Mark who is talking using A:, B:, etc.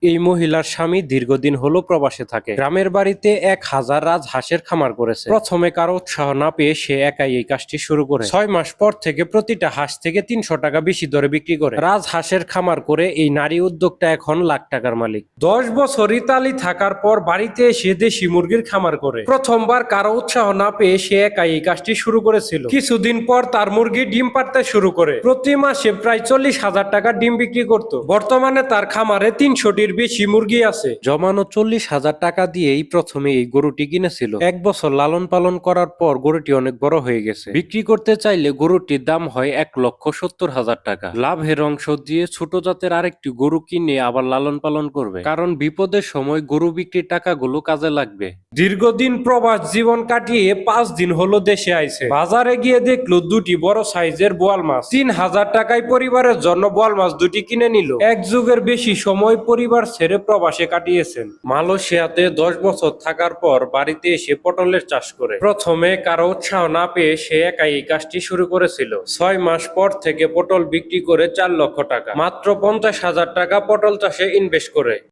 A: এই মহিলার স্বামী দীর্ঘদিন হলো প্রবাসে থাকে। গ্রামের বাড়িতে 1,000 রাজহাঁসের খামার করেছে। প্রথমে কারো উৎসাহ না পেয়ে সে একাই এই কাজটি শুরু করে। 6 মাস পর থেকে প্রতিটা হাঁস থেকে 300 টাকা বেশি দরে বিক্রি করে। রাজহাঁসের খামার করে এই নারী উদ্যোক্তা এখন লাখ টাকার মালিক। 10 বছর ইতালি থাকার পর বাড়িতে এসে দেশি মুরগির খামার করে। প্রথমবার কারো উৎসাহ না পেয়ে সে একাই এই কাজটি শুরু করেছিল। কিছুদিন পর তার মুরগি ডিম পাড়তে শুরু করে। প্রতি মাসে প্রায় 40,000 টাকা ডিম বিক্রি করত। বর্তমানে তার খামারে 300টির বেশি মুরগি আছে। জমানো 40,000 টাকা দিয়েই প্রথমে এই গরুটি কিনেছিল। 1 বছর লালন পালন করার পর গরুটি অনেক বড় হয়ে গেছে। বিক্রি করতে চাইলে গরুটির দাম হয় 1,70,000 টাকা। লাভের অংশ দিয়ে ছোট জাতের আরেকটি গরু কিনে আবার লালন পালন করবে, কারণ বিপদের সময় গরু বিক্রির টাকাগুলো কাজে লাগবে। দীর্ঘদিন প্রবাস জীবন কাটিয়ে 5 দিন হলো দেশে আইছে। বাজারে গিয়ে দেখলো দুটি বড় সাইজের বোয়াল মাছ। 3,000 টাকায় পরিবারের জন্য বোয়াল মাছ দুটি কিনে নিল। এক যুগের বেশি সময় পরিবার ছেড়ে প্রবাসে কাটিয়েছেন। মালয়েশিয়াতে 10 বছর থাকার পর বাড়িতে এসে পটলের চাষ করে। প্রথমে কারো উৎসাহ না পেয়ে সে একাই এই কাজটি শুরু করেছিল। 6 মাস পর থেকে পটল বিক্রি করে 4 লক্ষ টাকা, মাত্র 50,000 টাকা পটল চাষে ইনভেস্ট করে।